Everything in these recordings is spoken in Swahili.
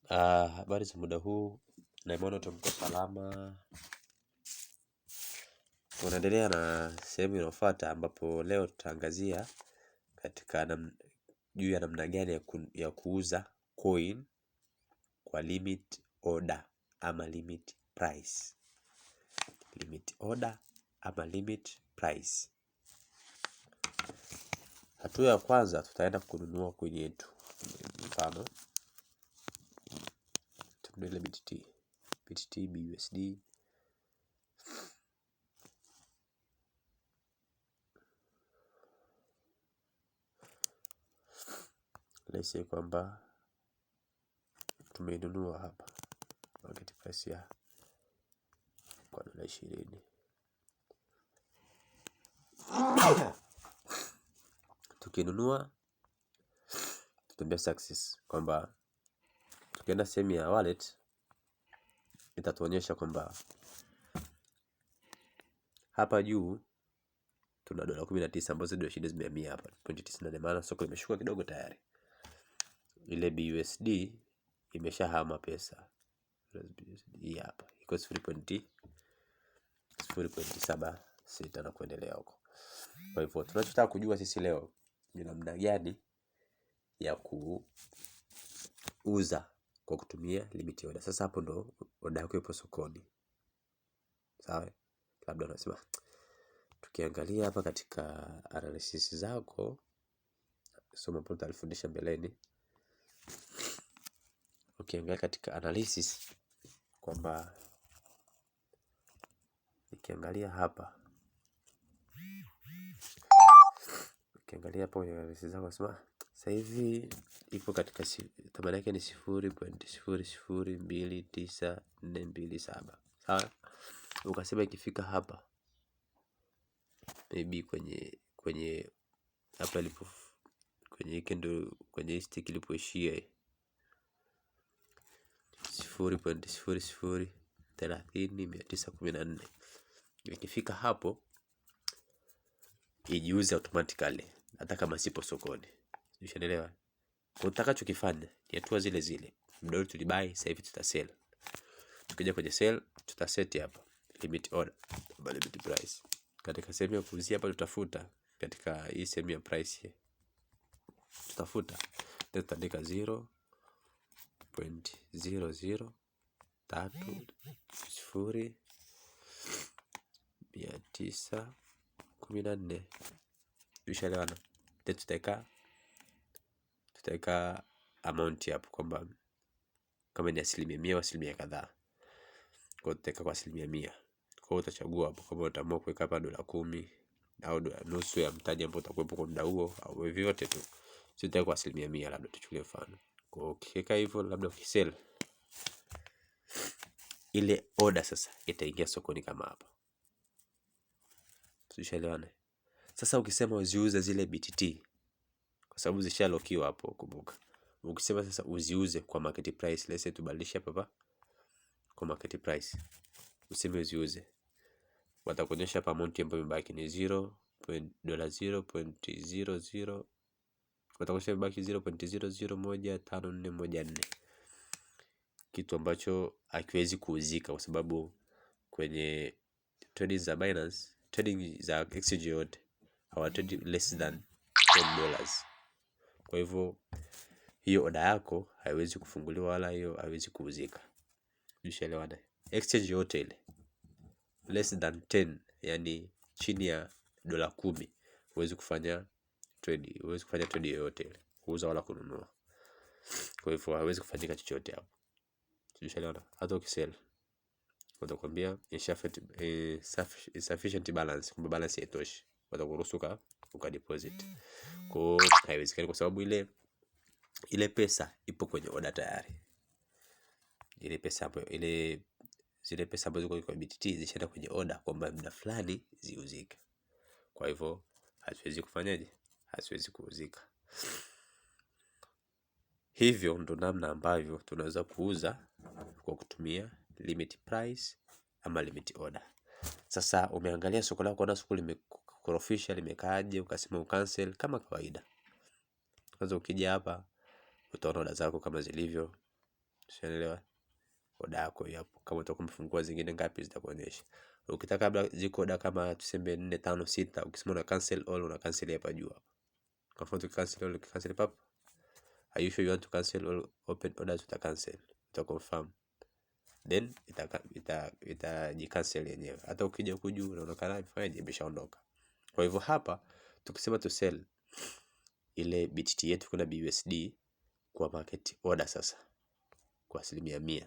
Habari za muda huu, na imani tumko salama. Tunaendelea na sehemu inayofuata ambapo leo tutaangazia katika juu ya namna gani ya kuuza coin kwa limit order ama limit price. Limit order ama limit price. Hatua ya kwanza tutaenda kununua coin yetu. Mfano tununue BTT, BUSD. Let's say kwamba tumeinunua hapa market price ya kwa $20. Tukinunua tutaambia success kwamba tukienda sehemu ya wallet itatuonyesha kwamba hapa juu tuna $19 ambazo ndio shilingi 100 hapa 0.98, maana soko limeshuka kidogo tayari. Ile BUSD imeshahama pesa. Hii hapa iko 0.76 na kuendelea huko. Kwa hivyo tunachotaka kujua sisi leo ni namna gani ya kuuza kwa kutumia limit order. Sasa hapo ndo order yako ipo sokoni. Sawa? Labda unasema tukiangalia hapa katika analysis zako, somo ambalo tutalifundisha mbeleni. Ukiangalia katika analysis kwamba nikiangalia hapa, ukiangalia hapo kwenye analysis zako unasema sasa hivi ipo katika thamani yake ni 0.0029427. Sawa? Ukasema ikifika hapa maybe kwenye hapa ilipo kwenye kendo kwenye stick ilipoishia 0.0030914, ikifika hapo ijiuze automatically hata kama sipo sokoni. Unaelewa? Kwa utakachokifanya ni hatua zile zile. Mdao tulibuy, sasa hivi tutasell. Tukija kwenye sell tutaset hapa limit order ama limit price. Katika sehemu ya kuuzia hapa tutafuta katika hii sehemu ya price here. Tutafuta tutaandika 0.0030914. Ushaelewana? Tutaweka amount hapo kwamba kama ni 100% au asilimia kadhaa. Kwa hiyo tutaweka kwa 100%. Kwa hiyo utachagua hapo kama utaamua kuweka hapa $10 au nusu ya mtaji ambao utakuwepo kwa muda huo au vyovyote tu. Sio tutaweka kwa 100%, labda tuchukulie mfano. Kwa hiyo ukiweka hivyo, labda ukisell ile order sasa itaingia sokoni kama hapa. Tushaelewana? Sasa ukisema uziuze zile BTT kwa sababu zishalokiwa hapo, kumbuka. Ukisema sasa uziuze kwa market price, let's say tubadilishe hapa kwa market price. Useme uziuze. Watakuonyesha hapa amount ambayo imebaki ni $0.00. Watakuonyesha imebaki 0.001514, kitu ambacho hakiwezi kuuzika kwa sababu kwenye trading za Binance, trading za exchange yote hawatrade less than $10. Kwa hivyo hiyo order yako haiwezi kufunguliwa wala hiyo haiwezi kuuzika. Ushaelewana? Exchange yote ile less than 10, yani chini ya $10, huwezi kufanya trade, huwezi kufanya trade yoyote ile, kuuza wala kununua. Kwa hivyo haiwezi kufanyika chochote hapo. Ushaelewana? Hata ukisell watakwambia insufficient balance, kwamba balance haitoshi, watakuruhusu ukadeposit. Kwa hiyo haiwezekani kwa sababu ile pesa ipo kwenye order tayari. Ile pesa hapo, zile pesa ambazo ziko kwa BTT zishaenda kwenye order kwamba muda fulani ziuzike. Kwa hivyo hatuwezi kufanyaje? Hatuwezi kuuzika. Hivyo ndo namna ambavyo tunaweza kuuza kwa kutumia limit price ama limit order. Sasa umeangalia soko lako, na soko limekorofisha, limekaaje, ukasema ucancel kama kawaida. Kwanza ukija hapa utaona order zako kama zilivyo. Unaelewa? Oda yako hapo. Kama utakuwa umefungua zingine ngapi zitakuonyesha. Ukitaka labda ziko oda kama tuseme 4 5 6, ukisema una cancel all, una cancel hapa juu. Kwa mfano cancel all, cancel pap. Are you sure you want to cancel all open orders? Uta cancel, uta confirm, then itaji-cancel yenyewe. Hata ukija huku juu unaonekana imefanyaje, imeshaondoka. Kwa hivyo hapa tukisema to sell ile BTT yetu kuna BUSD kwa market order sasa kwa 100%.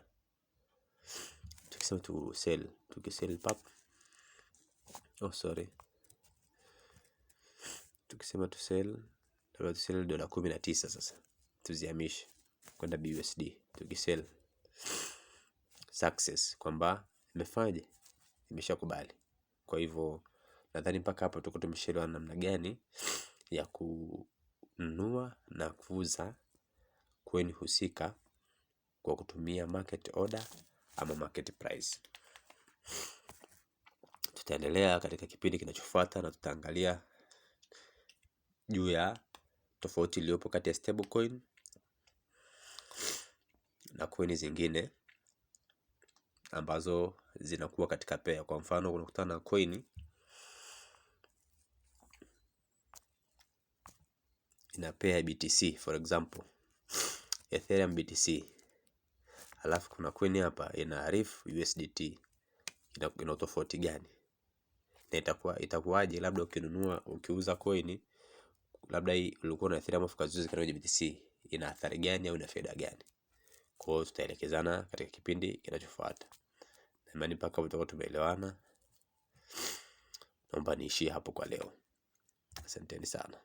Tukisema to sell, tukisell pap, tukisema to sell dola 19 sasa tuzihamishe kwenda BUSD. Tukisell success kwamba imefanyaje, imeshakubali. Kwa hivyo nadhani mpaka hapo tuko tumeshaelewa namna gani ya kununua na kuuza coin husika kwa kutumia market order ama market price. Tutaendelea katika kipindi kinachofuata na tutaangalia juu ya tofauti iliyopo kati ya stablecoin na coin zingine ambazo zinakuwa katika pair. Kwa mfano unakutana na coin ina pair BTC for example, Ethereum BTC, alafu kuna coin hapa ina RIF USDT. Ina tofauti gani? Na itakuwaje labda ukinunua ukiuza coin, labda hii ulikuwa na Ethereum ukaziuza kwenye BTC, ina athari gani au ina faida gani? Kwa hiyo tutaelekezana katika kipindi kinachofuata. Na imani mpaka tutakuwa tumeelewana. Naomba niishie hapo kwa leo. Asanteni sana.